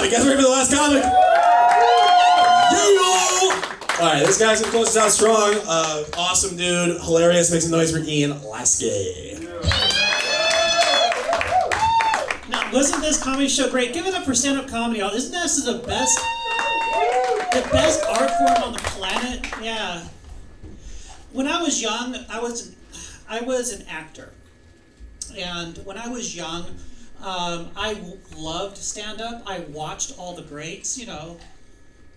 You guys ready for the last comic? Yeah! Alright, this guy's gonna close us out strong. Awesome dude, hilarious, makes some noise for Ian Lasky. Now, wasn't this comedy show great? Give it up for stand-up comedy. Isn't this the best art form on the planet? Yeah. When I was young, I was an actor. And when I was young, I loved stand-up. I watched all the greats,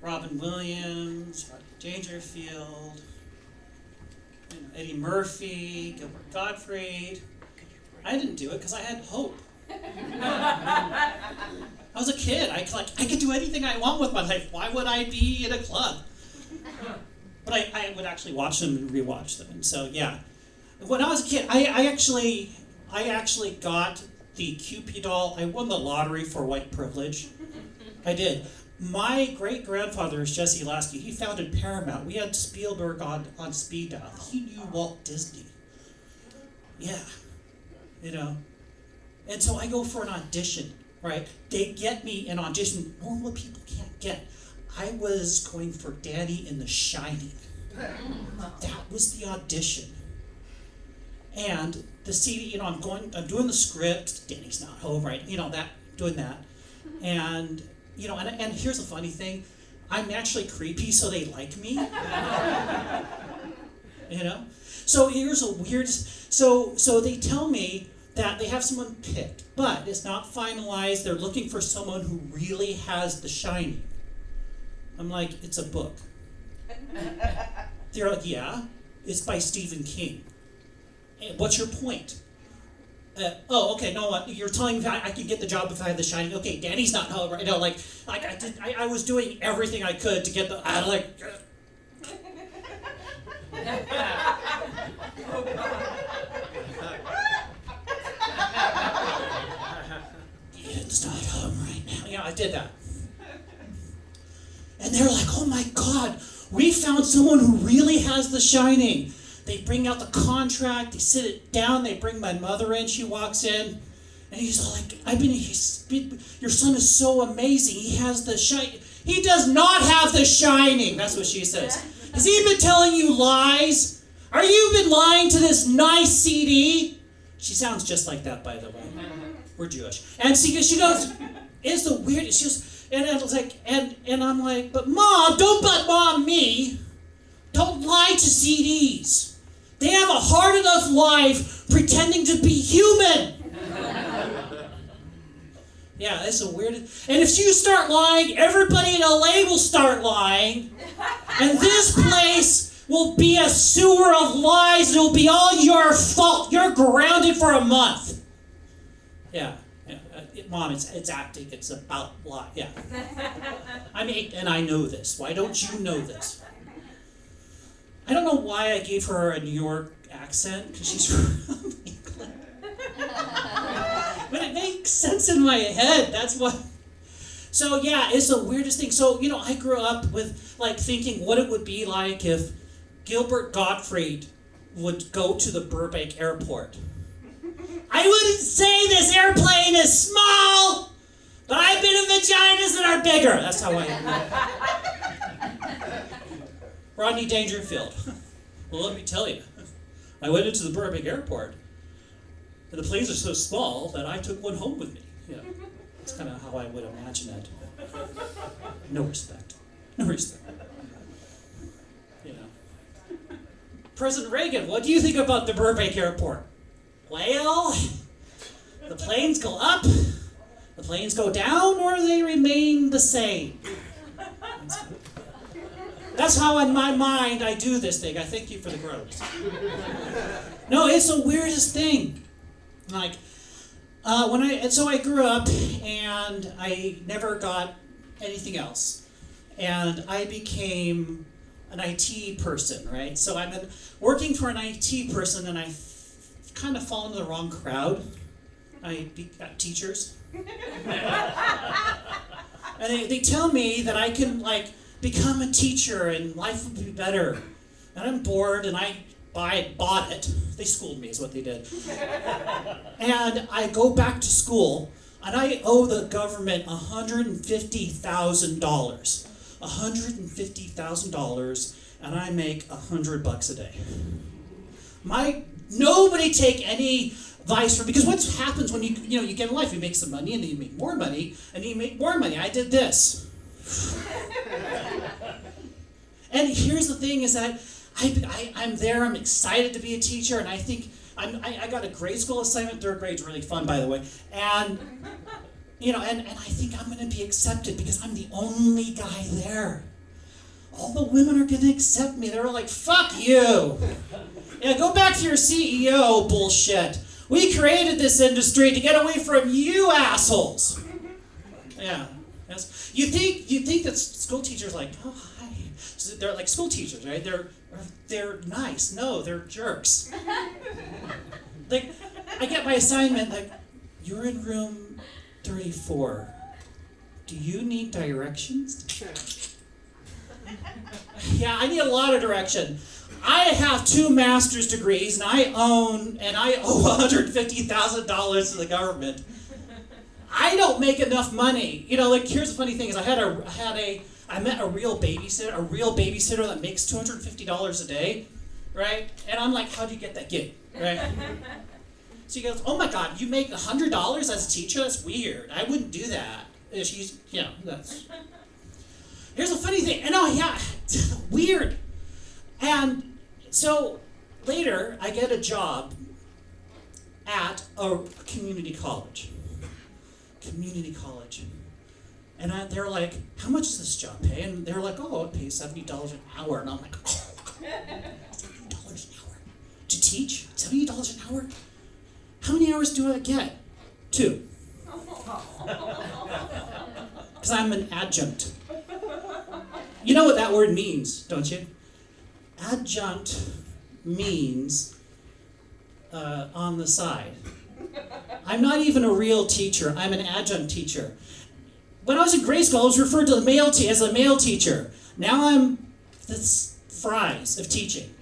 Robin Williams, Rodney Dangerfield, Eddie Murphy, Gilbert Gottfried. I didn't do it because I had hope. I was a kid. I could do anything I want with my life. Why would I be in a club? But I would actually watch them and rewatch them. And so, yeah. When I was a kid, I actually got the Cupid doll. I won the lottery for white privilege. I did. My great-grandfather is Jesse Lasky. He founded Paramount. We had Spielberg on speed dial. He knew Walt Disney. Yeah. And so I go for an audition, right? They get me an audition normal people can't get. I was going for Danny in The Shining. That was the audition. And the CD, I'm doing the script. Danny's not home, right? Doing that. And, and here's the funny thing. I'm naturally creepy, so they like me. So here's a weird, so they tell me that they have someone picked, but it's not finalized. They're looking for someone who really has The Shining. I'm like, it's a book. They're like, yeah, it's by Stephen King. What's your point? Okay, no, you're telling me I can get the job if I have The Shining. Okay, Danny's not home, right? I was doing everything I could to get the, Ian's not home right now. I did that. And they're like, oh my God, we found someone who really has The Shining. They bring out the contract, they sit it down, they bring my mother in, she walks in, and he's like, your son is so amazing, he has The Shining. He does not have The Shining, that's what she says. Has he been telling you lies? Are you been lying to this nice CD? She sounds just like that, by the way. We're Jewish. And she goes, it's the weirdest. She goes, and I was like, and I'm like, but Mom, don't but Mom me. Don't lie to CDs. They have a hard enough life pretending to be human. Yeah, that's the weirdest. And if you start lying, everybody in LA will start lying. And this place will be a sewer of lies. It'll be all your fault. You're grounded for a month. Yeah. Mom, it's acting. It's about lie. Yeah. And I know this. Why don't you know this? I don't know why I gave her a New York accent, because she's from England. But it makes sense in my head. That's what. So yeah, it's the weirdest thing. So, I grew up with thinking what it would be like if Gilbert Gottfried would go to the Burbank airport. I wouldn't say this airplane is small, but I've been in vaginas that are bigger. That's how I am. Rodney Dangerfield. Well, let me tell you. I went into the Burbank airport, and the planes are so small that I took one home with me. That's kind of how I would imagine it. No respect. No respect. President Reagan, what do you think about the Burbank airport? Well, the planes go up, the planes go down, or they remain the same. That's how in my mind I do this thing. I thank you for the groans. No, it's the weirdest thing. So I grew up and I never got anything else. And I became an IT person, right? So I've been working for an IT person and I kind of fall into the wrong crowd. Teachers. And they tell me that I can become a teacher and life would be better. And I'm bored and I bought it. They schooled me is what they did. And I go back to school And I owe the government $150,000. $150,000, and I make $100 a day. Nobody take any advice from, because what happens when you get in life, you make some money and then you make more money and then you make more money. I did this. And here's the thing is that I'm there, I'm excited to be a teacher, and I think I got a grade school assignment. Third grade's really fun, by the way. And and I think I'm going to be accepted because I'm the only guy there. All the women are going to accept me. They're like, fuck you. Yeah, go back to your CEO bullshit. We created this industry to get away from you assholes. Yeah. Yes. You think that school teachers like, oh hi. So they're like school teachers, right? They're nice. No, they're jerks. Like, I get my assignment, like, you're in room 34. Do you need directions? Yeah, I need a lot of direction. I have 2 master's degrees, and I owe $150,000 to the government. I don't make enough money. Like, here's the funny thing is I met a real babysitter that makes $250 a day, right? And I'm like, how do you get that gig, right? So he goes, oh my God, you make $100 as a teacher? That's weird. I wouldn't do that. And that's... Here's the funny thing. Weird. And so later, I get a job at a community college. And they're like, how much does this job pay? And they're like, oh, it pays $70 an hour. And I'm like, oh, $70 an hour to teach? $70 an hour? How many hours do I get? 2. Because I'm an adjunct. You know what that word means, don't you? Adjunct means on the side. I'm not even a real teacher. I'm an adjunct teacher. When I was in grade school, I was referred to as a male teacher. Now I'm the fries of teaching.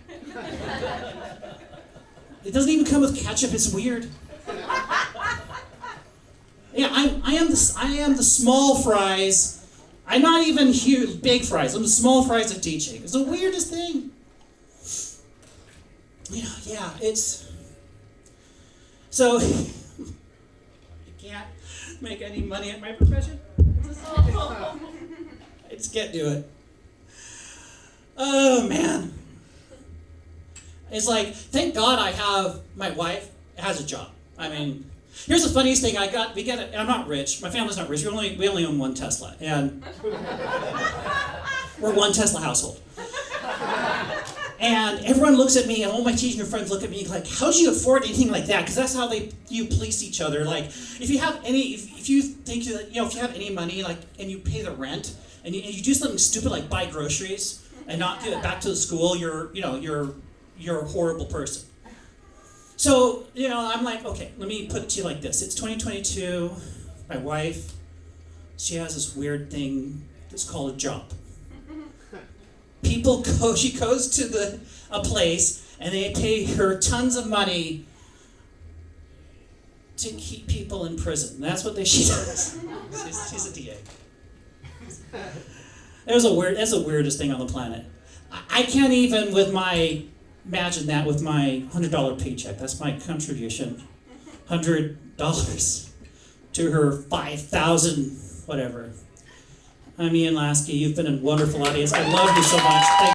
It doesn't even come with ketchup. It's weird. Yeah, I am the small fries. I'm not even huge, big fries. I'm the small fries of teaching. It's the weirdest thing. Yeah, it's... So, I can't make any money at my profession. I just can't do it. Oh, man. It's like, thank God my wife has a job. I mean, here's the funniest thing. I'm not rich. My family's not rich. We only own 1 Tesla. And we're 1 Tesla household. And everyone looks at me, and all my teaching friends look at me like, how do you afford anything like that? Because that's how you police each other. Like, if you have any money, like, and you pay the rent, and you do something stupid like buy groceries and not give it back to the school, you're a horrible person. So, I'm like, okay, let me put it to you like this. It's 2022. My wife, she has this weird thing that's called a job. She goes to a place, and they pay her tons of money to keep people in prison. That's what she does. She's a DA. That's the weirdest thing on the planet. I can't even imagine that with my $100 paycheck. That's my contribution. $100 to her 5,000 whatever. I'm Ian Lasky. You've been a wonderful audience. I love you so much. Thank